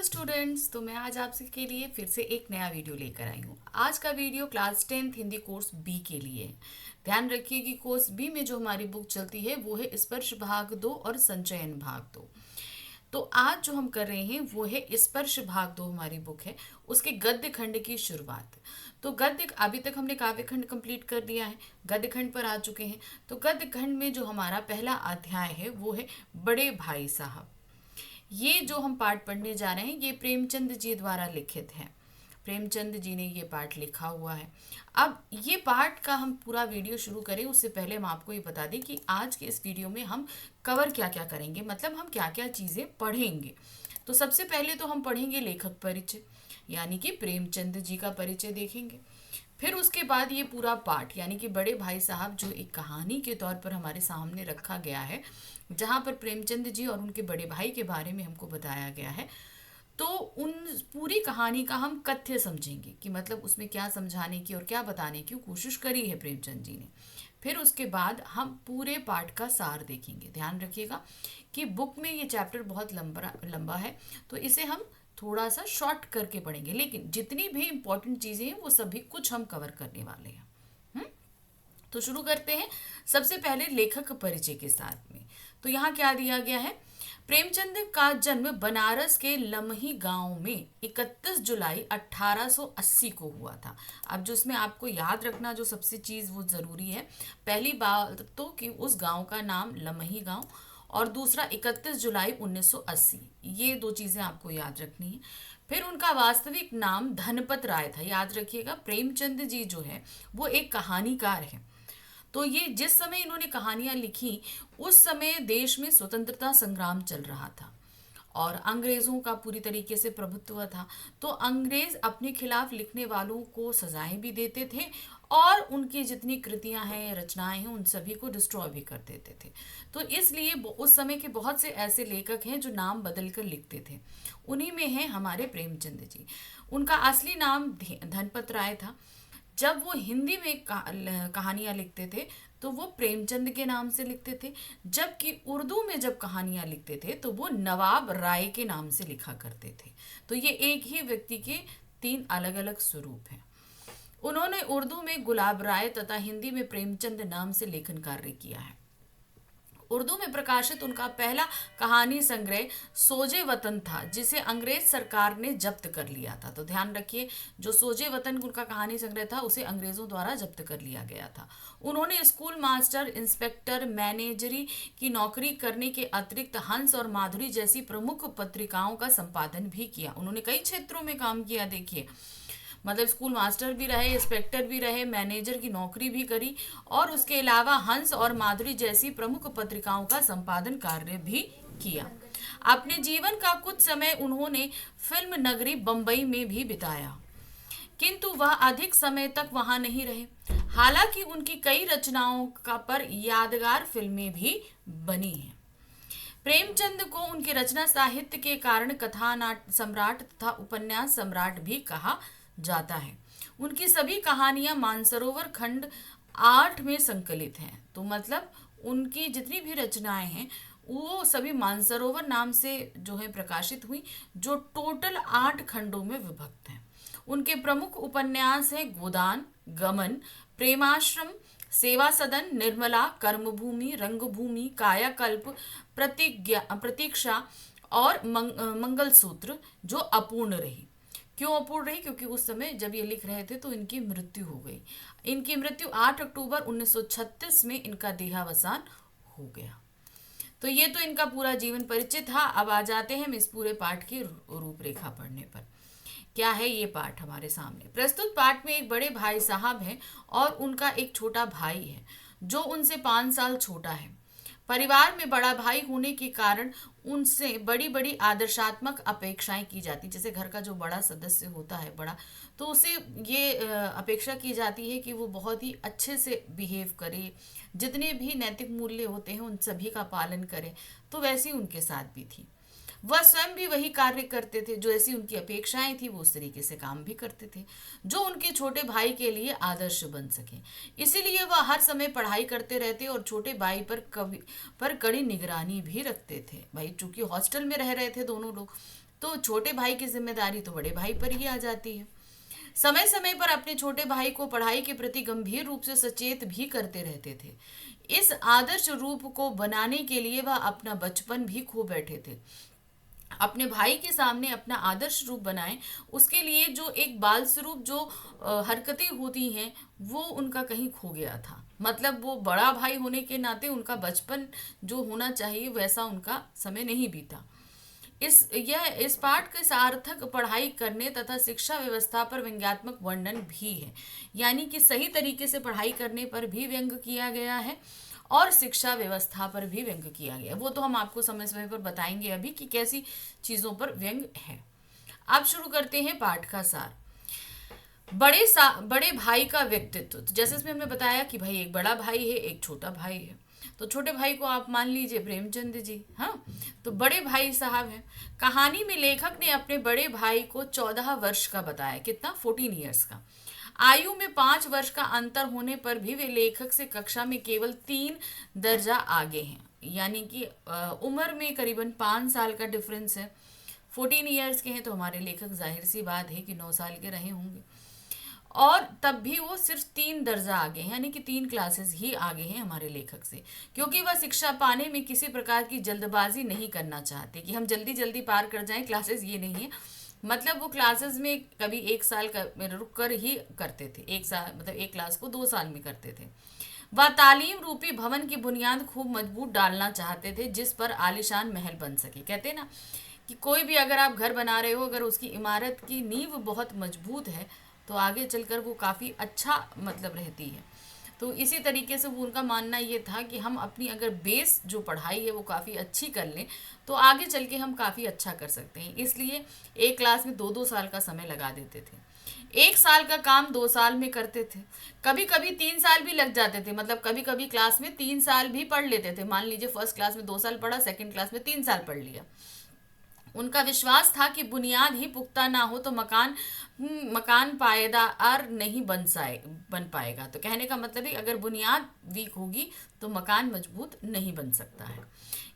Students, तो मैं आज आपके लिए फिर से एक नया वीडियो लेकर आई हूँ। आज का video class 10th Hindi course B के लिए है। ध्यान रखिए कि कोर्स बी में जो हमारी बुक चलती है वो है स्पर्श भाग 2 और संचयन भाग 2। तो आज जो हम कर रहे हैं वो है स्पर्श भाग 2 हमारी बुक है, उसके गद्य खंड की शुरुआत। तो गद्य अभी तक हमने काव्य खंड कंप्लीट कर दिया है, गद्य खंड पर आ चुके हैं। तो गद्य खंड में जो हमारा पहला अध्याय है वो है बड़े भाई साहब। ये जो हम पाठ पढ़ने जा रहे हैं ये प्रेमचंद जी द्वारा लिखित है। प्रेमचंद जी ने ये पाठ लिखा हुआ है। अब ये पाठ का हम पूरा वीडियो शुरू करें उससे पहले हम आपको ये बता दें कि आज के इस वीडियो में हम कवर क्या क्या करेंगे, मतलब हम क्या क्या चीज़ें पढ़ेंगे। तो सबसे पहले तो हम पढ़ेंगे लेखक परिचय, यानी कि प्रेमचंद जी का परिचय देखेंगे। फिर उसके बाद ये पूरा पाठ यानी कि बड़े भाई साहब जो एक कहानी के तौर पर हमारे सामने रखा गया है, जहाँ पर प्रेमचंद जी और उनके बड़े भाई के बारे में हमको बताया गया है। तो उन पूरी कहानी का हम कथ्य समझेंगे कि मतलब उसमें क्या समझाने की और क्या बताने की कोशिश करी है प्रेमचंद जी ने। फिर उसके बाद हम पूरे पाठ का सार देखेंगे। ध्यान रखिएगा कि बुक में ये चैप्टर बहुत लंबा लंबा है, तो इसे हम थोड़ा सा शॉर्ट करके पढ़ेंगे, लेकिन जितनी भी इम्पोर्टेंट चीज़ें हैं वो सभी कुछ हम कवर करने वाले हैं। तो शुरू करते हैं सबसे पहले लेखक परिचय के साथ में। तो यहाँ क्या दिया गया है, प्रेमचंद का जन्म बनारस के लमही गांव में 31 जुलाई 1880 को हुआ था। अब जो इसमें आपको याद रखना जो सबसे चीज़ वो ज़रूरी है, पहली बात तो कि उस गांव का नाम लमही गांव और दूसरा 31 जुलाई 1980, ये दो चीज़ें आपको याद रखनी है। फिर उनका वास्तविक नाम धनपत राय था। याद रखिएगा प्रेमचंद जी जो है वो एक कहानीकार है। तो ये जिस समय इन्होंने कहानियां लिखी उस समय देश में स्वतंत्रता संग्राम चल रहा था और अंग्रेजों का पूरी तरीके से प्रभुत्व था। तो अंग्रेज अपने खिलाफ लिखने वालों को सजाएं भी देते थे और उनकी जितनी कृतियां हैं, रचनाएं हैं, उन सभी को डिस्ट्रॉय भी कर देते थे। तो इसलिए उस समय के बहुत से ऐसे लेखक हैं जो नाम बदल कर लिखते थे। उन्हीं में हैं हमारे प्रेमचंद जी। उनका असली नाम धनपत राय था। जब वो हिंदी में कहानियां लिखते थे तो वो प्रेमचंद के नाम से लिखते थे, जबकि उर्दू में जब कहानियां लिखते थे तो वो नवाब राय के नाम से लिखा करते थे। तो ये एक ही व्यक्ति के तीन अलग अलग स्वरूप हैं। उन्होंने उर्दू में गुलाब राय तथा हिंदी में प्रेमचंद नाम से लेखन कार्य किया है। उर्दू में प्रकाशित उनका पहला कहानी संग्रह सोजे वतन था, जिसे अंग्रेज सरकार ने जब्त कर लिया था। तो ध्यान रखिए, जो सोजे वतन उनका कहानी संग्रह था उसे अंग्रेजों द्वारा जब्त कर लिया गया था। उन्होंने स्कूल मास्टर, इंस्पेक्टर, मैनेजरी की नौकरी करने के अतिरिक्त हंस और माधुरी जैसी प्रमुख पत्रिकाओं का संपादन भी किया। उन्होंने कई क्षेत्रों में काम किया। देखिए, मतलब स्कूल मास्टर भी रहे, इंस्पेक्टर भी रहे, मैनेजर की नौकरी भी करी और उसके अलावा हंस और माधुरी जैसी प्रमुख पत्रिकाओं का संपादन कार्य भी किया। अपने जीवन का कुछ समय उन्होंने फिल्म नगरी बम्बई में भी बिताया, किंतु वह अधिक समय तक वहां नहीं रहे। हालांकि उनकी कई रचनाओं का पर यादगार फिल्में भी बनी हैं। प्रेमचंद को उनके रचना साहित्य के कारण कथा सम्राट तथा उपन्यास सम्राट भी कहा जाता है। उनकी सभी कहानियां मानसरोवर खंड 8 में संकलित हैं। तो मतलब उनकी जितनी भी रचनाएं हैं वो सभी मानसरोवर नाम से जो है प्रकाशित हुई, जो टोटल 8 खंडों में विभक्त हैं। उनके प्रमुख उपन्यास हैं गोदान, गमन, प्रेमाश्रम, सेवा सदन, निर्मला, कर्मभूमि, रंगभूमि, कायाकल्प, प्रतीक्षा और मंगलसूत्र, जो अपूर्ण रही। क्यों अपूर्ण रही? क्योंकि उस समय जब ये लिख रहे थे तो इनकी मृत्यु हो गई। इनकी मृत्यु 8 अक्टूबर 1936 में इनका देहावसान हो गया। तो ये तो इनका पूरा जीवन परिचय था। अब आ जाते हैं हम इस पूरे पाठ की रूपरेखा पढ़ने पर। क्या है ये पाठ हमारे सामने? प्रस्तुत पाठ में एक बड़े भाई साहब हैं और उनका एक छोटा भाई है जो उनसे 5 साल छोटा है। परिवार में बड़ा भाई होने के कारण उनसे बड़ी बड़ी आदर्शात्मक अपेक्षाएं की जाती। जैसे घर का जो बड़ा सदस्य होता है, बड़ा, तो उसे ये अपेक्षा की जाती है कि वो बहुत ही अच्छे से बिहेव करे, जितने भी नैतिक मूल्य होते हैं उन सभी का पालन करे। तो वैसी उनके साथ भी थी। वह स्वयं भी वही कार्य करते थे, जो ऐसी उनकी अपेक्षाएं थी वो उस तरीके से काम भी करते थे जो उनके छोटे भाई के लिए आदर्श बन सके। इसीलिए वह हर समय पढ़ाई करते रहते और छोटे भाई पर कड़ी निगरानी भी रखते थे। भाई चूंकि हॉस्टल में रह रहे थे दोनों लोग, तो छोटे भाई की जिम्मेदारी तो बड़े भाई पर ही आ जाती है। समय समय पर अपने छोटे भाई को पढ़ाई के प्रति गंभीर रूप से सचेत भी करते रहते थे। इस आदर्श रूप को बनाने के लिए वह अपना बचपन भी खो बैठे थे। अपने भाई के सामने अपना आदर्श रूप बनाएं, उसके लिए जो एक बाल स्वरूप जो हरकतें होती हैं वो उनका कहीं खो गया था। मतलब वो बड़ा भाई होने के नाते उनका बचपन जो होना चाहिए वैसा उनका समय नहीं बीता। इस पाठ के सार्थक पढ़ाई करने तथा शिक्षा व्यवस्था पर व्यंग्यात्मक वर्णन भी है, यानी कि सही तरीके से पढ़ाई करने पर भी व्यंग किया गया है और शिक्षा व्यवस्था पर भी व्यंग किया गया है। वो तो हम आपको समय समय पर बताएंगे अभी कि कैसी चीजों पर व्यंग है। अब शुरू करते हैं पाठ का सार। बड़े भाई का व्यक्तित्व। तो जैसे इसमें हमने बताया कि भाई एक बड़ा भाई है, एक छोटा भाई है। तो छोटे भाई को आप मान लीजिए प्रेमचंद जी, हाँ। तो बड़े भाई साहब हैं। कहानी में लेखक ने अपने बड़े भाई को 14 वर्ष का बताया। कितना? 14 ईयर्स का। आयु में 5 वर्ष का अंतर होने पर भी वे लेखक से कक्षा में केवल 3 दर्जा आगे हैं, यानी कि उम्र में करीबन 5 साल का डिफरेंस है। 14 ईयर्स के हैं तो हमारे लेखक जाहिर सी बात है कि 9 साल के रहे होंगे। और तब भी वो सिर्फ 3 दर्जा आगे हैं, यानी कि 3 क्लासेस ही आगे हैं हमारे लेखक से, क्योंकि वह शिक्षा पाने में किसी प्रकार की जल्दबाजी नहीं करना चाहते कि हम जल्दी जल्दी पार कर जाएं क्लासेस। ये नहीं है। मतलब वो क्लासेस में कभी 1 साल का में रुक कर ही करते थे। 1 साल मतलब एक क्लास को 2 साल में करते थे। वह तालीम रूपी भवन की बुनियाद खूब मजबूत डालना चाहते थे जिस पर आलीशान महल बन सके। कहते हैं ना कि कोई भी अगर आप घर बना रहे हो, अगर उसकी इमारत की नींव बहुत मजबूत है तो आगे चलकर वो काफ़ी अच्छा मतलब रहती है। तो इसी तरीके से वो उनका मानना ये था कि हम अपनी अगर बेस जो पढ़ाई है वो काफ़ी अच्छी कर लें तो आगे चल के हम काफ़ी अच्छा कर सकते हैं। इसलिए एक क्लास में 2-2 साल का समय लगा देते थे। 1 साल का काम 2 साल में करते थे। कभी कभी 3 साल भी लग जाते थे। मतलब कभी कभी क्लास में 3 साल भी पढ़ लेते थे। मान लीजिए फर्स्ट क्लास में 2 साल पढ़ा, सेकंड क्लास में 3 साल पढ़ लिया। उनका विश्वास था कि बुनियाद ही पुख्ता ना हो तो मकान पायदार नहीं बन पाएगा। तो कहने का मतलब है अगर बुनियाद वीक होगी तो मकान मजबूत नहीं बन सकता है।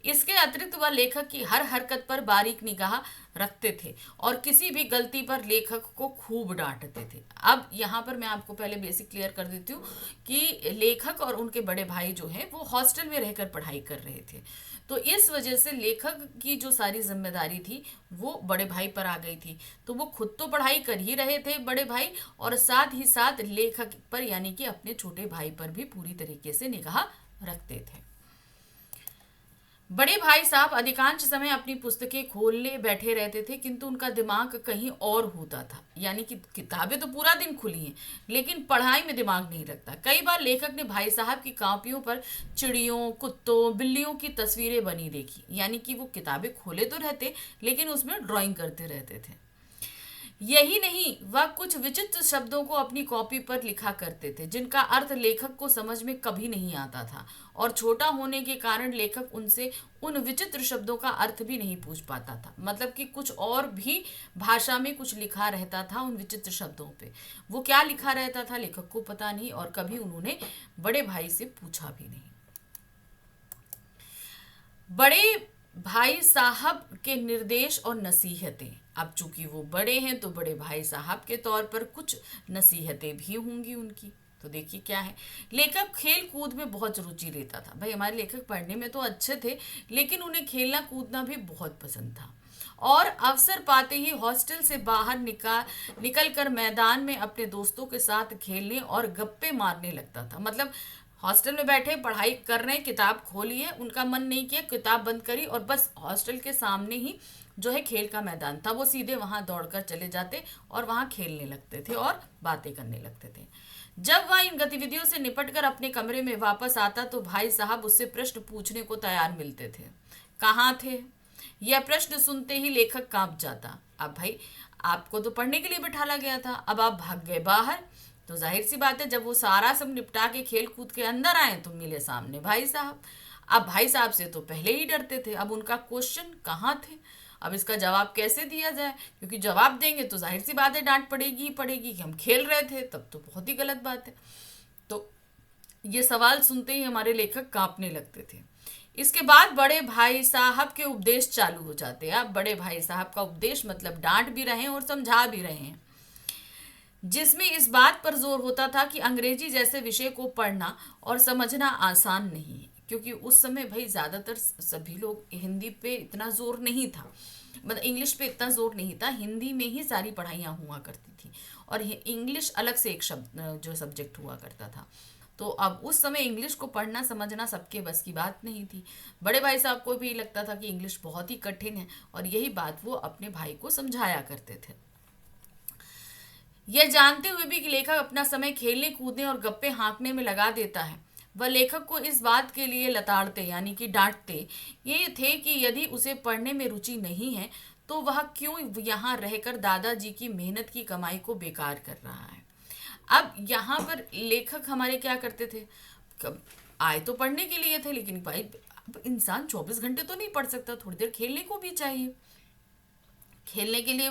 इसके अतिरिक्त वह लेखक की हर हरकत पर बारीक निगाह रखते थे और किसी भी गलती पर लेखक को खूब डांटते थे। अब यहाँ पर मैं आपको पहले बेसिक क्लियर कर देती हूँ कि लेखक और उनके बड़े भाई जो हैं वो हॉस्टल में रहकर पढ़ाई कर रहे थे। तो इस वजह से लेखक की जो सारी जिम्मेदारी थी वो बड़े भाई पर आ गई थी। तो वो खुद तो पढ़ाई कर ही रहे थे बड़े भाई, और साथ ही साथ लेखक पर यानी कि अपने छोटे भाई पर भी पूरी तरीके से निगाह रखते थे। बड़े भाई साहब अधिकांश समय अपनी पुस्तकें खोलने बैठे रहते थे, किंतु उनका दिमाग कहीं और होता था। यानी कि किताबें तो पूरा दिन खुली हैं लेकिन पढ़ाई में दिमाग नहीं लगता। कई बार लेखक ने भाई साहब की कॉपियों पर चिड़ियों, कुत्तों, बिल्लियों की तस्वीरें बनी देखी। यानी कि वो किताबें खोले तो रहते लेकिन उसमें ड्राइंग करते रहते थे। यही नहीं, वह कुछ विचित्र शब्दों को अपनी कॉपी पर लिखा करते थे जिनका अर्थ लेखक को समझ में कभी नहीं आता था, और छोटा होने के कारण लेखक उनसे उन विचित्र शब्दों का अर्थ भी नहीं पूछ पाता था। मतलब कि कुछ और भी भाषा में कुछ लिखा रहता था उन विचित्र शब्दों पे। वो क्या लिखा रहता था लेखक को पता नहीं, और कभी उन्होंने बड़े भाई से पूछा भी नहीं। बड़े भाई साहब के निर्देश और नसीहतें। अब चूंकि वो बड़े हैं तो बड़े भाई साहब के तौर पर कुछ नसीहतें भी होंगी उनकी। तो देखिए क्या है। लेखक खेल कूद में बहुत रुचि लेता था। भाई हमारे लेखक पढ़ने में तो अच्छे थे लेकिन उन्हें खेलना कूदना भी बहुत पसंद था, और अवसर पाते ही हॉस्टल से बाहर निकल कर मैदान में अपने दोस्तों के साथ खेलने और गप्पे मारने लगता था। मतलब हॉस्टल में बैठे पढ़ाई कर रहे हैं, किताब खोली है, उनका मन नहीं किया, किताब बंद करी और बस हॉस्टल के सामने ही जो है खेल का मैदान था, वो सीधे वहां दौड़कर चले जाते और वहां खेलने लगते थे और बातें करने लगते थे। जब वह इन गतिविधियों से निपटकर अपने कमरे में वापस आता तो भाई साहब उससे प्रश्न पूछने को तैयार मिलते थे। कहाँ थे? यह प्रश्न सुनते ही लेखक कांप जाता। अब भाई आपको तो पढ़ने के लिए बिठाला गया था, अब आप भाग गए बाहर। तो जाहिर सी बात है जब वो सारा सब निपटा के खेल कूद के अंदर आए तो मिले सामने भाई साहब। अब भाई साहब से तो पहले ही डरते थे। अब उनका क्वेश्चन कहाँ थे, अब इसका जवाब कैसे दिया जाए, क्योंकि जवाब देंगे तो जाहिर सी बात है डांट पड़ेगी ही पड़ेगी कि हम खेल रहे थे, तब तो बहुत ही गलत बात है। तो ये सवाल सुनते ही हमारे लेखक कांपने लगते थे। इसके बाद बड़े भाई साहब के उपदेश चालू हो जाते हैं। अब बड़े भाई साहब का उपदेश मतलब डांट भी रहे हैं और समझा भी रहे हैं, जिसमें इस बात पर जोर होता था कि अंग्रेजी जैसे विषय को पढ़ना और समझना आसान नहीं है, क्योंकि उस समय भाई ज़्यादातर सभी लोग हिंदी पे इतना जोर नहीं था, मतलब इंग्लिश पे इतना जोर नहीं था, हिंदी में ही सारी पढ़ाइयाँ हुआ करती थी और इंग्लिश अलग से एक शब्द जो सब्जेक्ट हुआ करता था। तो अब उस समय इंग्लिश को पढ़ना समझना सबके बस की बात नहीं थी। बड़े भाई साहब को भी लगता था कि इंग्लिश बहुत ही कठिन है और यही बात वो अपने भाई को समझाया करते थे। यह जानते हुए भी कि लेखक अपना समय खेलने कूदने और गप्पे हाँकने में लगा देता है, वह लेखक को इस बात के लिए लताड़ते यानी कि डांटते ये थे कि यदि उसे पढ़ने में रुचि नहीं है तो वह क्यों यहाँ रहकर दादाजी की मेहनत की कमाई को बेकार कर रहा है। अब यहाँ पर लेखक हमारे क्या करते थे, आए तो पढ़ने के लिए थे, लेकिन भाई अब इंसान 24 घंटे तो नहीं पढ़ सकता, थोड़ी देर खेलने को भी चाहिए। खेलने के लिए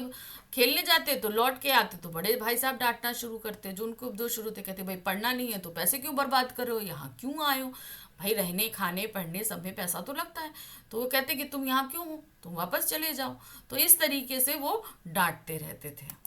खेलने जाते तो लौट के आते तो बड़े भाई साहब डांटना शुरू करते, जो उनको उपदेश शुरू थे, कहते भाई पढ़ना नहीं है तो पैसे क्यों बर्बाद कर रहे हो, यहाँ क्यों आए हो, भाई रहने खाने पढ़ने सब में पैसा तो लगता है। तो वो कहते कि तुम यहाँ क्यों हो, तुम वापस चले जाओ। तो इस तरीके से वो डांटते रहते थे।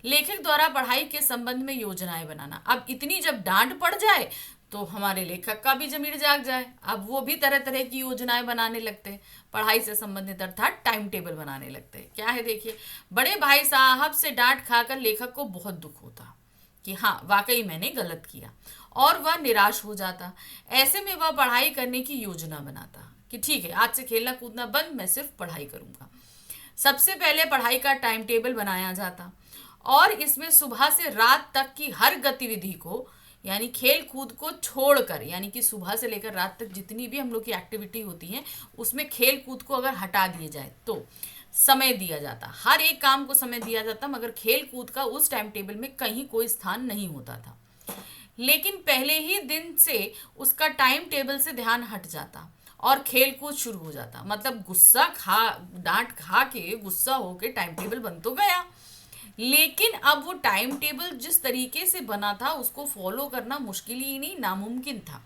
लेखक द्वारा पढ़ाई के संबंध में योजनाएं बनाना, अब इतनी जब डांट पड़ जाए तो हमारे लेखक का भी जमीर जाग जाए, अब वो भी तरह तरह की योजनाएं बनाने लगते हैं, पढ़ाई से संबंधित अर्थात टाइम टेबल बनाने लगते हैं। क्या है देखिए, बड़े भाई साहब से डांट खाकर लेखक को बहुत दुख होता कि हाँ वाकई मैंने गलत किया, और वह निराश हो जाता। ऐसे में वह पढ़ाई करने की योजना बनाता कि ठीक है आज से खेलना कूदना बंद, मैं सिर्फ पढ़ाई करूंगा। सबसे पहले पढ़ाई का टाइम टेबल बनाया जाता और इसमें सुबह से रात तक की हर गतिविधि को यानी खेल कूद को छोड़कर, यानी कि सुबह से लेकर रात तक जितनी भी हम लोग की एक्टिविटी होती है उसमें खेल कूद को अगर हटा दिए जाए तो समय दिया जाता, हर एक काम को समय दिया जाता, मगर खेल कूद का उस टाइम टेबल में कहीं कोई स्थान नहीं होता था। लेकिन पहले ही दिन से उसका टाइम टेबल से ध्यान हट जाता और खेल कूद शुरू हो जाता, मतलब गुस्सा खा डांट खा के गुस्सा होके टाइम टेबल बन तो गया, लेकिन अब वो टाइम टेबल जिस तरीके से बना था उसको फॉलो करना मुश्किल ही नहीं नामुमकिन था,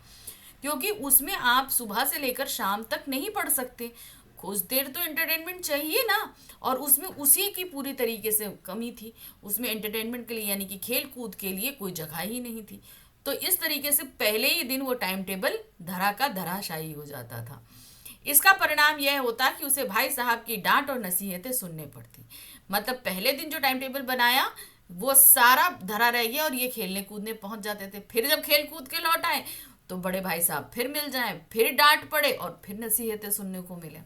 क्योंकि उसमें आप सुबह से लेकर शाम तक नहीं पढ़ सकते, कुछ देर तो एंटरटेनमेंट चाहिए ना, और उसमें उसी की पूरी तरीके से कमी थी, उसमें एंटरटेनमेंट के लिए यानी कि खेल कूद के लिए कोई जगह ही नहीं थी। तो इस तरीके से पहले ही दिन वो टाइम टेबल धरा का धराशायी हो जाता था। इसका परिणाम यह होता कि उसे भाई साहब की डांट और नसीहतें सुनने पड़ती, मतलब पहले दिन जो टाइम टेबल बनाया वो सारा धरा रह गया और ये खेलने कूदने पहुंच जाते थे, फिर जब खेल कूद के लौट आए तो बड़े भाई साहब फिर मिल जाएं, फिर डांट पड़े और फिर नसीहतें सुनने को मिले।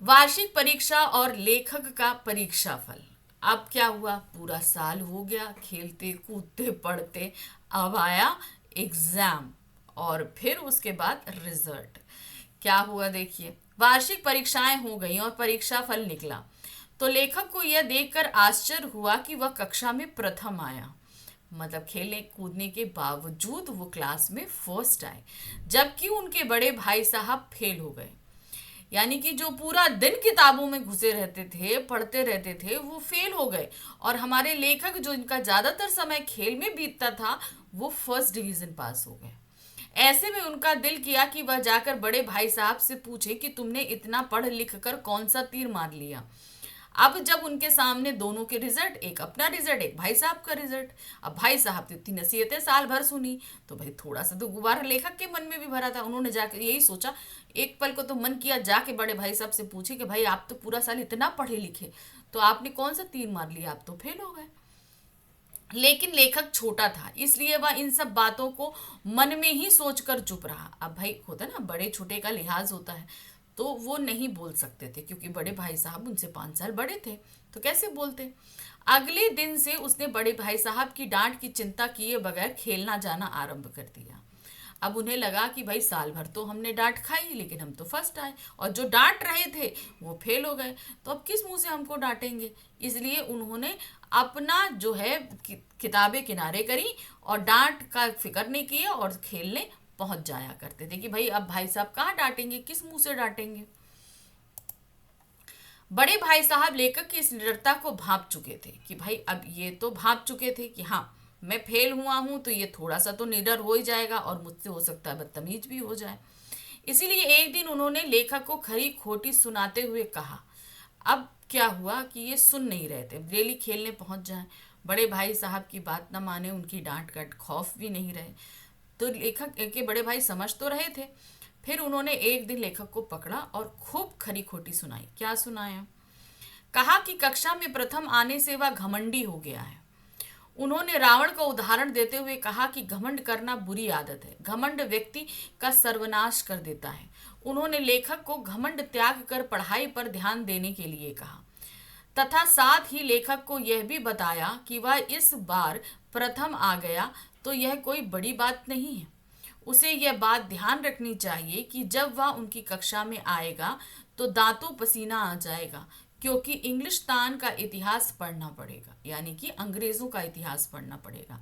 वार्षिक परीक्षा और लेखक का परीक्षा फल, अब क्या हुआ, पूरा साल हो गया खेलते कूदते पढ़ते, अब आया एग्जाम और फिर उसके बाद रिजल्ट। क्या हुआ देखिए, वार्षिक परीक्षाएं हो गई और परीक्षा फल निकला तो लेखक को यह देखकर आश्चर्य हुआ कि वह कक्षा में प्रथम आया, मतलब खेलने कूदने के बावजूद वो क्लास में फर्स्ट आए, जबकि उनके बड़े भाई साहब फेल हो गए। यानी कि जो पूरा दिन किताबों में घुसे रहते थे पढ़ते रहते थे वो फेल हो गए, और हमारे लेखक जो इनका ज्यादातर समय खेल में बीतता था वो फर्स्ट डिवीजन पास हो गए। ऐसे में उनका दिल किया कि वह जाकर बड़े भाई साहब से पूछे कि तुमने इतना पढ़ लिख कर कौन सा तीर मार लिया। अब जब उनके सामने दोनों के रिजल्ट, एक अपना रिजल्ट एक भाई साहब का रिजल्ट, अब भाई साहब तो इतनी नसीहतें साल भर सुनी तो भाई थोड़ा सा तो गुब्बारा लेखक के मन में भी भरा था, उन्होंने जाकर यही सोचा, एक पल को तो मन किया जाके बड़े भाई साहब से पूछे कि भाई आप तो पूरा साल इतना पढ़े लिखे तो आपने कौन सा तीर मार लिया, आप तो फेल हो गए। लेकिन लेखक छोटा था इसलिए वह इन सब बातों को मन में ही सोचकर चुप रहा। अब भाई होता ना बड़े छोटे का लिहाज होता है, तो वो नहीं बोल सकते थे क्योंकि बड़े भाई साहब उनसे 5 साल बड़े थे, तो कैसे बोलते। अगले दिन से उसने बड़े भाई साहब की डांट की चिंता किए बगैर खेलना जाना आरंभ कर दिया। अब उन्हें लगा कि भाई साल भर तो हमने डांट खाई लेकिन हम तो फर्स्ट आए और जो डांट रहे थे वो फेल हो गए, तो अब किस मुंह से हमको डांटेंगे। इसलिए उन्होंने अपना जो है किताबें किनारे करी और डांट का फिक्र नहीं किया और खेलने पहुंच जाया करते थे कि भाई अब भाई साहब कहाँ डांटेंगे, किस मुंह से डांटेंगे। बड़े भाई साहब लेखक की इस निडरता को भांप चुके थे कि भाई अब ये तो भांप चुके थे कि हाँ मैं फेल हुआ हूं तो ये थोड़ा सा तो निडर हो ही जाएगा और मुझसे हो सकता है बदतमीज भी हो जाए। इसीलिए एक दिन उन्होंने लेखक को खरी खोटी सुनाते हुए कहा। अब क्या हुआ कि ये सुन नहीं रहे थे, रेली खेलने पहुंच जाए, बड़े भाई साहब की बात न माने, उनकी डांट का खौफ भी नहीं रहे। तो लेखक के बड़े भाई समझ तो रहे थे। फिर उन्होंने एक दिन लेखक को पकड़ा और खूब खरी खोटी सुनाई। क्या सुनाया? कहा कि कक्षा में प्रथम आने से वह घमंडी हो गया है। उन्होंने रावण का उदाहरण देते हुए कहा कि घमंड करना बुरी आदत है, घमंड व्यक्ति का सर्वनाश कर देता है। उन्होंने लेखक को घमंड त्याग कर पढ़ाई पर ध्यान देने के लिए कहा तथा साथ ही लेखक को यह भी बताया कि वह इस बार प्रथम आ गया तो यह कोई बड़ी बात नहीं है। उसे यह बात ध्यान रखनी चाहिए कि जब वह उनकी कक्षा में आएगा तो दांतों पसीना आ जाएगा, क्योंकि इंग्लिस्तान का इतिहास पढ़ना पड़ेगा, यानी कि अंग्रेजों का इतिहास पढ़ना पड़ेगा,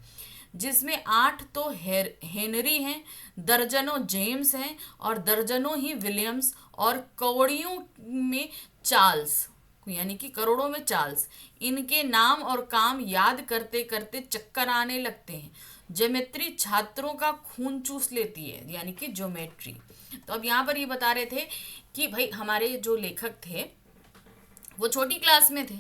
जिसमें 8 तो हेनरी हैं, दर्जनों जेम्स हैं और दर्जनों ही विलियम्स, और कौड़ियों में चार्ल्स, यानी कि करोड़ों में चार्ल्स। इनके नाम और काम याद करते करते चक्कर आने लगते हैं। ज्योमेट्री छात्रों का खून चूस लेती है, यानी कि ज्योमेट्री। तो अब यहाँ पर ये बता रहे थे कि भाई हमारे जो लेखक थे वो छोटी क्लास में थे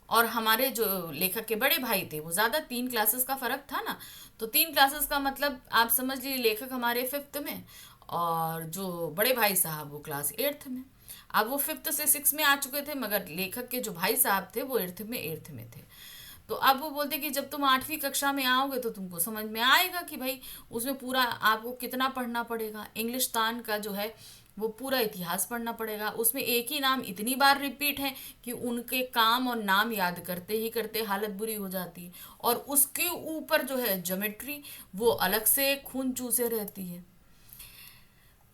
और हमारे जो लेखक के बड़े भाई थे वो ज़्यादा, 3 क्लासेस का फ़र्क था ना। तो 3 क्लासेस का मतलब आप समझ लीजिए लेखक हमारे 5th में और जो बड़े भाई साहब वो क्लास 8th में। अब वो 5th से 6 में आ चुके थे, मगर लेखक के जो भाई साहब थे वो 8th में थे। तो अब वो बोलते कि जब तुम 8वीं कक्षा में आओगे तो तुमको समझ में आएगा कि भाई उसमें पूरा आपको कितना पढ़ना पड़ेगा। इंग्लिस्तान का जो है वो पूरा इतिहास पढ़ना पड़ेगा। उसमें एक ही नाम इतनी बार रिपीट है कि उनके काम और नाम याद करते ही करते हालत बुरी हो जाती है। और उसके ऊपर जो है ज्योमेट्री वो अलग से खून चूसे रहती है।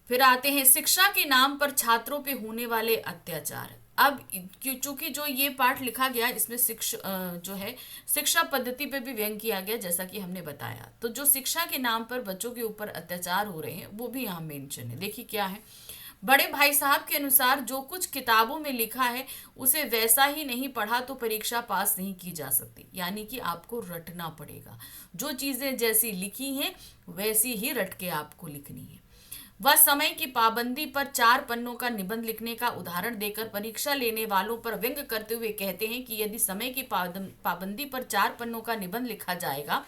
फिर आते हैं शिक्षा के नाम पर छात्रों पे होने वाले अत्याचार। अब चूंकि जो ये पाठ लिखा गया इसमें जो है शिक्षा पद्धति पे भी व्यंग किया गया, जैसा कि हमने बताया। तो जो शिक्षा के नाम पर बच्चों के ऊपर अत्याचार हो रहे हैं वो भी यहाँ मेंशन है। देखिए क्या है। बड़े भाई साहब के अनुसार जो कुछ किताबों में लिखा है उसे वैसा ही नहीं पढ़ा तो परीक्षा पास नहीं की जा सकती, यानी कि आपको रटना पड़ेगा। जो चीजें जैसी लिखी हैं वैसी ही रट के आपको लिखनी है। वह समय की पाबंदी पर 4 पन्नों का निबंध लिखने का उदाहरण देकर परीक्षा लेने वालों पर व्यंग करते हुए कहते हैं कि यदि समय की पाबंदी पर 4 पन्नों का निबंध लिखा जाएगा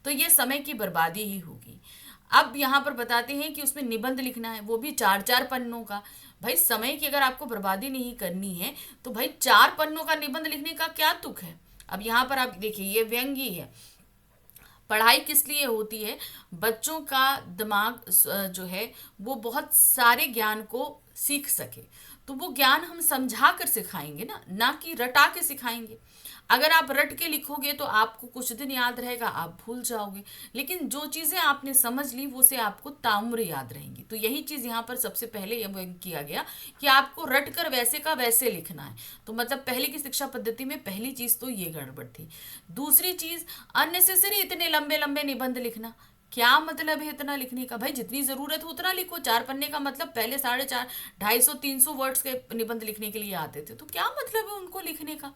तो यह समय की बर्बादी ही होगी। अब यहाँ पर बताते हैं कि उसमें निबंध लिखना है, वो भी 4-4 पन्नों का। भाई समय की अगर आपको बर्बादी नहीं करनी है तो भाई 4 पन्नों का निबंध लिखने का क्या तुक है। अब यहाँ पर आप देखिए ये व्यंग ही है। पढ़ाई किस लिए होती है? बच्चों का दिमाग जो है वो बहुत सारे ज्ञान को सीख सके, तो वो ज्ञान हम समझा कर सिखाएंगे ना कि रटा के सिखाएंगे। अगर आप रट के लिखोगे तो आपको कुछ दिन याद रहेगा, आप भूल जाओगे। लेकिन जो चीज़ें आपने समझ ली वो से आपको ताउम्र याद रहेंगी। तो यही चीज़ यहाँ पर सबसे पहले ये किया गया कि आपको रट कर वैसे का वैसे लिखना है। तो मतलब पहले की शिक्षा पद्धति में पहली चीज़ तो ये गड़बड़ थी। दूसरी चीज़, अननेसेसरी इतने लंबे लंबे निबंध लिखना। क्या मतलब है इतना लिखने का? भाई जितनी जरूरत हो उतना लिखो। 4 पन्ने का मतलब पहले 450, 250-300 वर्ड्स के निबंध लिखने के लिए आते थे, तो क्या मतलब है उनको लिखने का?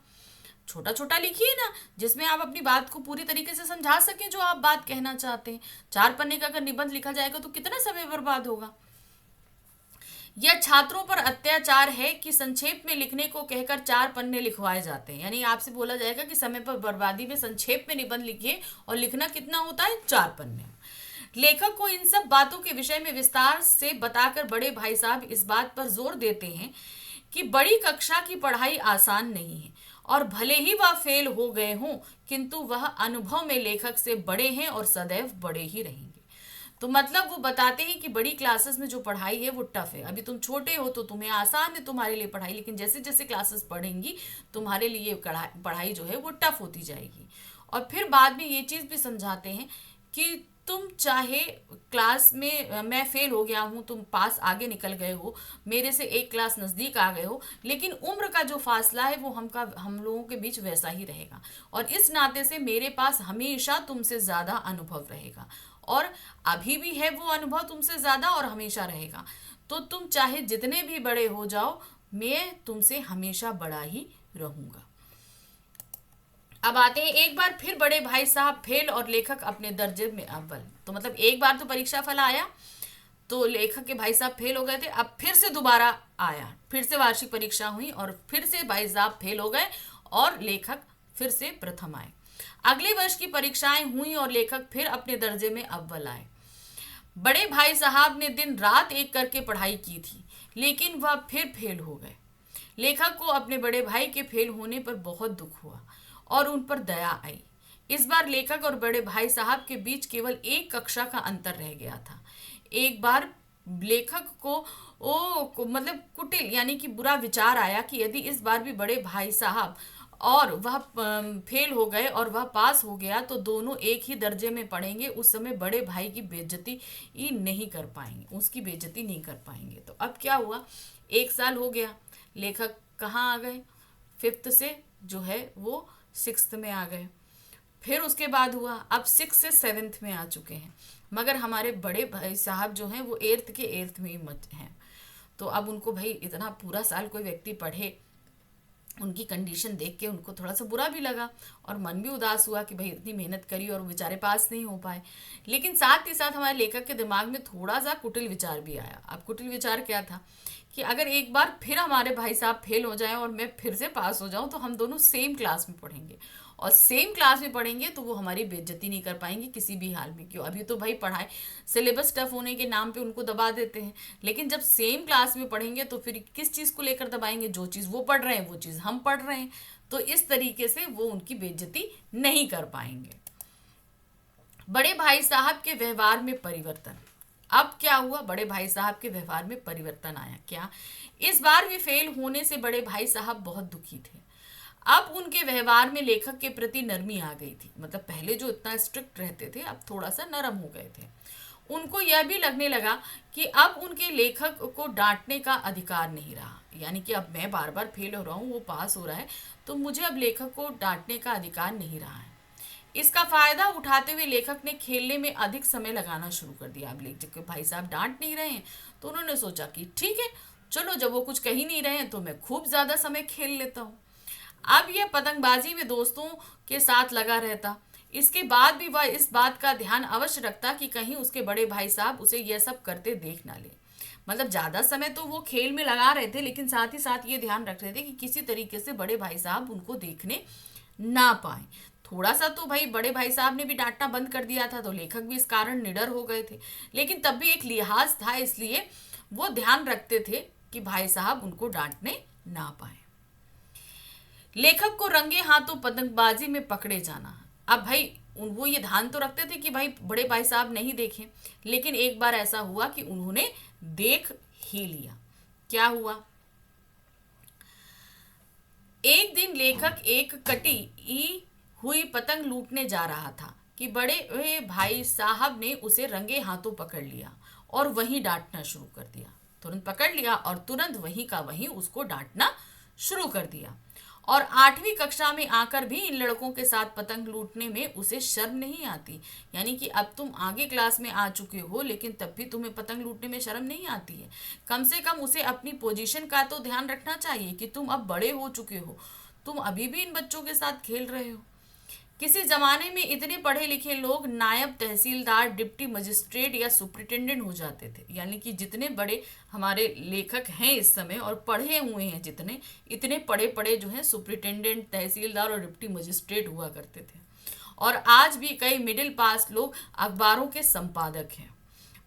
छोटा छोटा लिखिए ना, जिसमें आप अपनी बात को पूरी तरीके से समझा सकें जो आप बात कहना चाहते हैं। 4 पन्ने का अगर निबंध लिखा जाएगा तो कितना समय बर्बाद होगा। यह छात्रों पर अत्याचार है कि संक्षेप में लिखने को कहकर 4 पन्ने लिखवाए जाते हैं। यानी आपसे बोला जाएगा कि समय पर बर्बादी में संक्षेप में निबंध लिखिए, और लिखना कितना होता है? 4 पन्ने। लेखक को इन सब बातों के विषय में विस्तार से बताकर बड़े भाई साहब इस बात पर जोर देते हैं कि बड़ी कक्षा की पढ़ाई आसान नहीं है, और भले ही वह फेल हो गए हों किंतु वह अनुभव में लेखक से बड़े हैं और सदैव बड़े ही रहेंगे। तो मतलब वो बताते हैं कि बड़ी क्लासेस में जो पढ़ाई है वो टफ है। अभी तुम छोटे हो तो तुम्हें आसान है तुम्हारे लिए पढ़ाई, लेकिन जैसे जैसे क्लासेस पढ़ेंगी तुम्हारे लिए पढ़ाई जो है वो टफ होती जाएगी। और फिर बाद में ये चीज़ भी समझाते हैं कि तुम चाहे क्लास में मैं फेल हो गया हूँ, तुम पास आगे निकल गए हो, मेरे से एक क्लास नज़दीक आ गए हो, लेकिन उम्र का जो फासला है वो हम लोगों के बीच वैसा ही रहेगा। और इस नाते से मेरे पास हमेशा तुमसे ज़्यादा अनुभव रहेगा, और अभी भी है वो अनुभव तुमसे ज़्यादा और हमेशा रहेगा। तो तुम चाहे जितने भी बड़े हो जाओ, मैं तुमसे हमेशा बड़ा ही रहूँगा। अब आते हैं, एक बार फिर बड़े भाई साहब फेल और लेखक अपने दर्जे में अव्वल। तो मतलब एक बार तो परीक्षा फल आया तो लेखक के भाई साहब फेल हो गए थे, अब फिर से दोबारा आया, फिर से वार्षिक परीक्षा हुई और फिर से भाई साहब फेल हो गए और लेखक फिर से प्रथम आए। अगले वर्ष की परीक्षाएं हुई और लेखक फिर अपने दर्जे में अव्वल आए। बड़े भाई साहब ने दिन रात एक करके पढ़ाई की थी, लेकिन वह फिर फेल हो गए। लेखक को अपने बड़े भाई के फेल होने पर बहुत दुख हुआ और उन पर दया आई। इस बार लेखक और बड़े भाई साहब के बीच केवल एक कक्षा का अंतर रह गया था। एक बार लेखक मतलब कुटिल यानी कि बुरा विचार आया कि यदि इस बार भी बड़े भाई साहब और वह फेल हो गए और वह पास हो गया तो दोनों एक ही दर्जे में पढ़ेंगे, उस समय बड़े भाई की बेइज्जती ही नहीं कर पाएंगे, उसकी बेइज्जती नहीं कर पाएंगे। तो अब क्या हुआ, एक साल हो गया, लेखक कहाँ आ गए, फिफ्थ से जो है वो सिक्स्थ में आ गए। फिर उसके बाद हुआ, अब सिक्स से सेवेंथ में आ चुके हैं, मगर हमारे बड़े भाई साहब जो हैं वो एर्थ के एर्थ में ही मत हैं। तो अब उनको भाई इतना पूरा साल कोई व्यक्ति पढ़े, उनकी कंडीशन देख के उनको थोड़ा सा बुरा भी लगा और मन भी उदास हुआ कि भाई इतनी मेहनत करी और बेचारे पास नहीं हो पाए। लेकिन साथ ही साथ हमारे लेखक के दिमाग में थोड़ा सा कुटिल विचार भी आया। अब कुटिल विचार क्या था कि अगर एक बार फिर हमारे भाई साहब फेल हो जाएं और मैं फिर से पास हो जाऊं तो हम दोनों सेम क्लास में पढ़ेंगे, और सेम क्लास में पढ़ेंगे तो वो हमारी बेइज्जती नहीं कर पाएंगे किसी भी हाल में। क्यों, अभी तो भाई पढ़ाई सिलेबस टफ होने के नाम पे उनको दबा देते हैं, लेकिन जब सेम क्लास में पढ़ेंगे तो फिर किस चीज़ को लेकर दबाएंगे, जो चीज़ वो पढ़ रहे हैं वो चीज़ हम पढ़ रहे हैं, तो इस तरीके से वो उनकी बेइज्जती नहीं कर पाएंगे। बड़े भाई साहब के व्यवहार में परिवर्तन। अब क्या हुआ, बड़े भाई साहब के व्यवहार में परिवर्तन आया। क्या, इस बार भी फेल होने से बड़े भाई साहब बहुत दुखी थे। अब उनके व्यवहार में लेखक के प्रति नरमी आ गई थी, मतलब पहले जो इतना स्ट्रिक्ट रहते थे अब थोड़ा सा नरम हो गए थे। उनको यह भी लगने लगा कि अब उनके लेखक को डांटने का अधिकार नहीं रहा, यानी कि अब मैं बार बार फेल हो रहा हूँ, वो पास हो रहा है, तो मुझे अब लेखक को डांटने का अधिकार नहीं रहा है। इसका फायदा उठाते हुए लेखक ने खेलने में अधिक समय लगाना शुरू कर दिया। अब लेखक के भाई साहब डांट नहीं रहे हैं तो उन्होंने सोचा कि ठीक है, चलो जब वो कुछ कह ही नहीं रहे हैं तो मैं खूब ज्यादा समय खेल लेता हूँ। अब यह पतंगबाजी में दोस्तों के साथ लगा रहता। इसके बाद भी वह इस बात का ध्यान अवश्य रखता कि कहीं उसके बड़े भाई साहब उसे यह सब करते देख ना ले। मतलब ज्यादा समय तो वो खेल में लगा रहे थे, लेकिन साथ ही साथ ये ध्यान रख रहे थे कि किसी तरीके से बड़े भाई साहब उनको देखने ना पाए। थोड़ा सा तो भाई बड़े भाई साहब ने भी डांटना बंद कर दिया था तो लेखक भी इस कारण निडर हो गए थे, लेकिन तब भी एक लिहाज था, इसलिए वो ध्यान रखते थे कि भाई साहब उनको डांटने ना पाए। लेखक को रंगे हाथों पतंगबाजी में पकड़े जाना। अब भाई वो ये ध्यान तो रखते थे कि भाई बड़े भाई साहब नहीं देखें, लेकिन एक बार ऐसा हुआ कि उन्होंने देख ही लिया। क्या हुआ, एक दिन लेखक एक कटी हुई पतंग लूटने जा रहा था कि बड़े भाई साहब ने उसे रंगे हाथों पकड़ लिया और वहीं डांटना शुरू कर दिया। तुरंत पकड़ लिया और तुरंत वहीं का वहीं उसको डांटना शुरू कर दिया। और 8वीं कक्षा में आकर भी इन लड़कों के साथ पतंग लूटने में उसे शर्म नहीं आती। यानी कि अब तुम आगे क्लास में आ चुके हो लेकिन तब भी तुम्हें पतंग लूटने में शर्म नहीं आती है। कम से कम उसे अपनी पोजीशन का तो ध्यान रखना चाहिए कि तुम अब बड़े हो चुके हो, तुम अभी भी इन बच्चों के साथ खेल रहे हो। किसी जमाने में इतने पढ़े लिखे लोग नायब तहसीलदार, डिप्टी मजिस्ट्रेट या सुप्रिटेंडेंट हो जाते थे। यानी कि जितने बड़े हमारे लेखक हैं इस समय और पढ़े हुए हैं जितने, इतने पढ़े पढ़े जो हैं सुप्रिटेंडेंट, तहसीलदार और डिप्टी मजिस्ट्रेट हुआ करते थे। और आज भी कई मिडिल पास लोग अखबारों के संपादक हैं।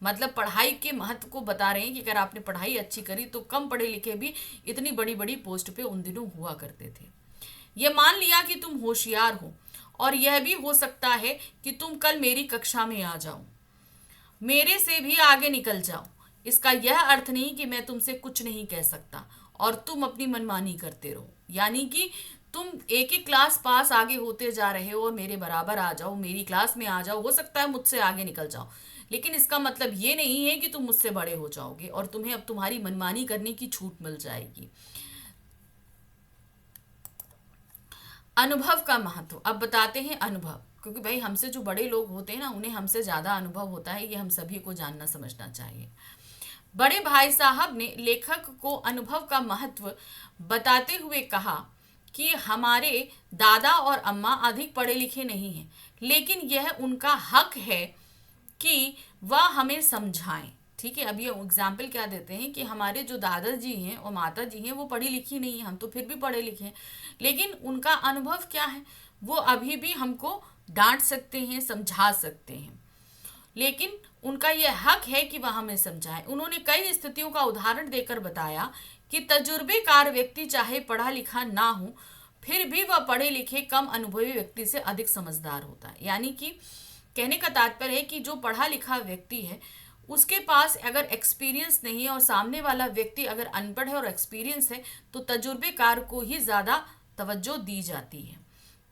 मतलब पढ़ाई के महत्व को बता रहे हैं कि अगर आपने पढ़ाई अच्छी करी तो कम पढ़े लिखे भी इतनी बड़ी बड़ी पोस्ट पे उन दिनों हुआ करते थे। ये मान लिया कि तुम होशियार हो, और यह भी हो सकता है कि तुम कल मेरी कक्षा में आ जाओ, मेरे से भी आगे निकल जाओ। इसका यह अर्थ नहीं कि मैं तुमसे कुछ नहीं कह सकता और तुम अपनी मनमानी करते रहो। यानी कि तुम एक एक क्लास पास आगे होते जा रहे हो और मेरे बराबर आ जाओ, मेरी क्लास में आ जाओ, हो सकता है मुझसे आगे निकल जाओ, लेकिन इसका मतलब ये नहीं है कि तुम मुझसे बड़े हो जाओगे और तुम्हें अब तुम्हारी मनमानी करने की छूट मिल जाएगी। अनुभव का महत्व अब बताते हैं। अनुभव, क्योंकि भाई हमसे जो बड़े लोग होते हैं ना उन्हें हमसे ज्यादा अनुभव होता है, ये हम सभी को जानना समझना चाहिए। बड़े भाई साहब ने लेखक को अनुभव का महत्व बताते हुए कहा कि हमारे दादा और अम्मा अधिक पढ़े लिखे नहीं हैं, लेकिन यह उनका हक है कि वह हमें समझाएं। ठीक है, अब ये एग्जाम्पल क्या देते हैं कि हमारे जो दादाजी हैं और माता जी हैं वो पढ़ी लिखी नहीं है, हम तो फिर भी पढ़े लिखे हैं, लेकिन उनका अनुभव क्या है, वो अभी भी हमको डांट सकते हैं, समझा सकते हैं, लेकिन उनका यह हक है कि वह हमें समझाएं। उन्होंने कई स्थितियों का उदाहरण देकर बताया कि तजुर्बेकार व्यक्ति चाहे पढ़ा लिखा ना हो, फिर भी वह पढ़े लिखे कम अनुभवी व्यक्ति से अधिक समझदार होता है। यानी कि कहने का तात्पर्य है कि जो पढ़ा लिखा व्यक्ति है उसके पास अगर एक्सपीरियंस नहीं है और सामने वाला व्यक्ति अगर अनपढ़ है और एक्सपीरियंस है, तो तजुर्बेकार को ही ज़्यादा तवज्जो दी जाती है।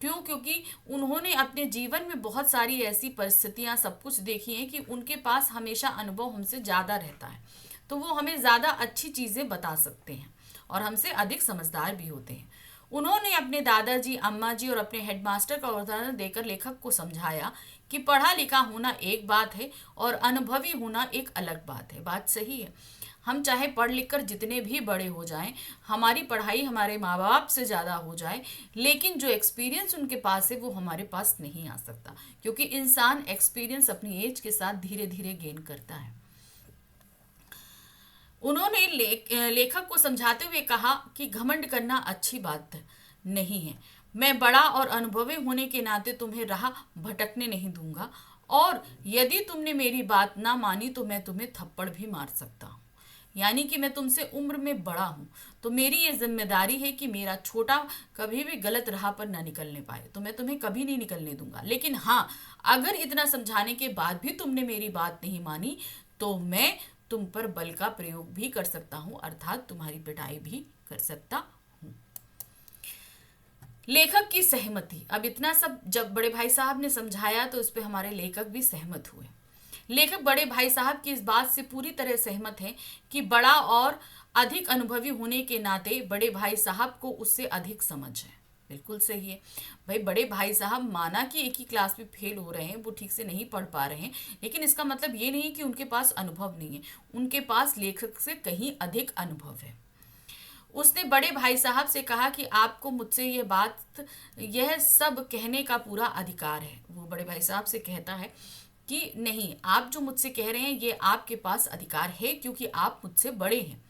क्यों? क्योंकि उन्होंने अपने जीवन में बहुत सारी ऐसी परिस्थितियां सब कुछ देखी हैं कि उनके पास हमेशा अनुभव हमसे ज़्यादा रहता है, तो वो हमें ज़्यादा अच्छी चीज़ें बता सकते हैं और हमसे अधिक समझदार भी होते हैं। उन्होंने अपने दादाजी, अम्मा जी और अपने हेडमास्टर का उदाहरण देकर लेखक को समझाया कि पढ़ा लिखा होना एक बात है और अनुभवी होना एक अलग बात है। बात सही है, हम चाहे पढ़ लिख कर जितने भी बड़े हो जाएं, हमारी पढ़ाई हमारे माँ बाप से ज़्यादा हो जाए, लेकिन जो एक्सपीरियंस उनके पास है वो हमारे पास नहीं आ सकता, क्योंकि इंसान एक्सपीरियंस अपनी एज के साथ धीरे धीरे गेन करता है। उन्होंने लेखक को समझाते हुए कहा कि घमंड करना अच्छी बात नहीं है। मैं बड़ा और अनुभवी होने के नाते तुम्हें राह भटकने नहीं दूंगा, और यदि तुमने मेरी बात ना मानी तो मैं तुम्हें थप्पड़ भी मार सकता हूँ। यानी कि मैं तुमसे उम्र में बड़ा हूँ, तो मेरी ये जिम्मेदारी है कि मेरा छोटा कभी भी गलत राह पर ना निकलने पाए, तो मैं तुम्हें कभी नहीं निकलने दूंगा। लेकिन हाँ, अगर इतना समझाने के बाद भी तुमने मेरी बात नहीं मानी तो मैं तुम पर बल का प्रयोग भी कर सकता हूँ, अर्थात तुम्हारी पिटाई भी कर सकता हूँ। लेखक की सहमति। अब इतना सब जब बड़े भाई साहब ने समझाया तो इस पे हमारे लेखक भी सहमत हुए। लेखक बड़े भाई साहब की इस बात से पूरी तरह सहमत हैं कि बड़ा और अधिक अनुभवी होने के नाते बड़े भाई साहब को उससे अधिक समझ है। बिल्कुल सही है भाई, बड़े भाई साहब माना कि एक ही क्लास में फेल हो रहे हैं, वो ठीक से नहीं पढ़ पा रहे हैं, लेकिन इसका मतलब ये नहीं कि उनके पास अनुभव नहीं है, उनके पास लेखक से कहीं अधिक अनुभव है। उसने बड़े भाई साहब से कहा कि आपको मुझसे यह सब कहने का पूरा अधिकार है। वो बड़े भाई साहब से कहता है कि नहीं, आप जो मुझसे कह रहे हैं ये आपके पास अधिकार है क्योंकि आप मुझसे बड़े हैं।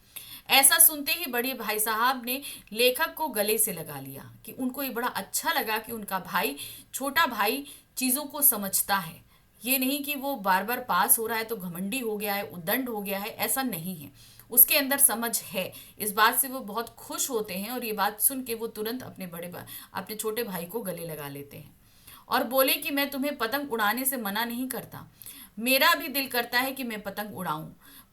ऐसा सुनते ही बड़े भाई साहब ने लेखक को गले से लगा लिया कि उनको ये बड़ा अच्छा लगा कि उनका भाई, छोटा भाई, चीज़ों को समझता है। ये नहीं कि वो बार बार पास हो रहा है तो घमंडी हो गया है, उद्दंड हो गया है, ऐसा नहीं है। उसके अंदर समझ है। इस बात से वो बहुत खुश होते हैं और ये बात सुन के वो तुरंत अपने छोटे भाई को गले लगा लेते हैं और बोले कि मैं तुम्हें पतंग उड़ाने से मना नहीं करता, मेरा भी दिल करता है कि मैं पतंग उड़ाऊं,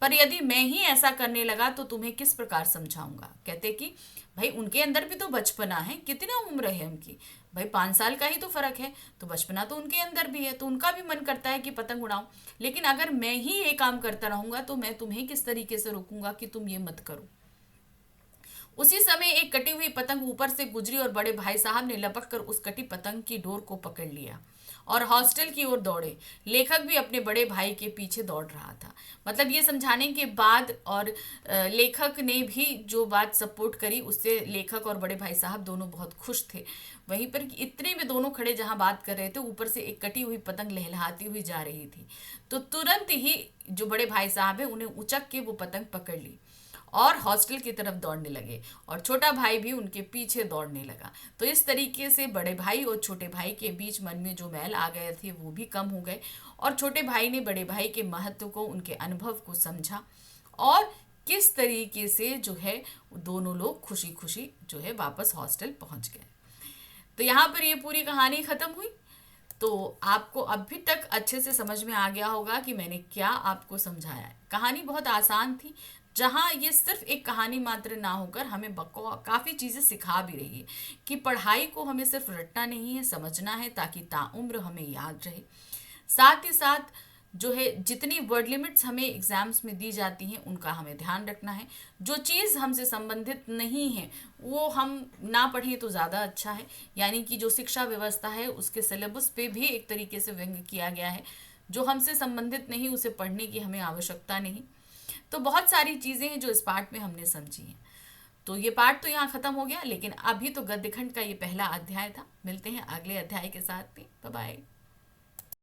पर यदि मैं ही ऐसा करने लगा तो तुम्हें किस प्रकार समझाऊंगा। कहते कि भाई उनके अंदर भी तो बचपना है, कितना उम्र है उनकी, भाई 5 साल का ही तो फर्क है, तो बचपना तो उनके अंदर भी है, तो उनका भी मन करता है कि पतंग उड़ाऊं, लेकिन अगर मैं ही ये काम करता रहूंगा तो मैं तुम्हें किस तरीके से रोकूंगा कि तुम ये मत करो। उसी समय एक कटी हुई पतंग ऊपर से गुजरी और बड़े भाई साहब ने लपक कर उस कटी पतंग की डोर को पकड़ लिया और हॉस्टल की ओर दौड़े। लेखक भी अपने बड़े भाई के पीछे दौड़ रहा था। मतलब ये समझाने के बाद और लेखक ने भी जो बात सपोर्ट करी उससे लेखक और बड़े भाई साहब दोनों बहुत खुश थे। वहीं पर इतने में दोनों खड़े जहां बात कर रहे थे, ऊपर से एक कटी हुई पतंग लहलहाती हुई जा रही थी, तो तुरंत ही जो बड़े भाई साहब है उन्हें उचक के वो पतंग पकड़ ली और हॉस्टल की तरफ दौड़ने लगे और छोटा भाई भी उनके पीछे दौड़ने लगा। तो इस तरीके से बड़े भाई और छोटे भाई के बीच मन में जो मैल आ गए थे वो भी कम हो गए और छोटे भाई ने बड़े भाई के महत्व को, उनके अनुभव को समझा और किस तरीके से जो है दोनों लोग खुशी खुशी जो है वापस हॉस्टल पहुंच गए। तो यहाँ पर ये पूरी कहानी खत्म हुई। तो आपको अभी तक अच्छे से समझ में आ गया होगा कि मैंने क्या आपको समझाया है। कहानी बहुत आसान थी, जहाँ ये सिर्फ एक कहानी मात्र ना होकर हमें काफ़ी चीज़ें सिखा भी रही है कि पढ़ाई को हमें सिर्फ रटना नहीं है, समझना है ताकि ताउम्र हमें याद रहे। साथ ही साथ जो है जितनी वर्ड लिमिट्स हमें एग्जाम्स में दी जाती हैं उनका हमें ध्यान रखना है। जो चीज़ हमसे संबंधित नहीं है वो हम ना पढ़ें तो ज़्यादा अच्छा है। यानी कि जो शिक्षा व्यवस्था है उसके सिलेबस पे भी एक तरीके से व्यंग्य किया गया है। जो हमसे संबंधित नहीं उसे पढ़ने की हमें आवश्यकता नहीं। तो बहुत सारी चीज़ें हैं जो इस पार्ट में हमने समझी हैं। तो ये पार्ट तो यहाँ खत्म हो गया, लेकिन अभी तो गद्यखंड का ये पहला अध्याय था। मिलते हैं अगले अध्याय के साथ में। Bye bye.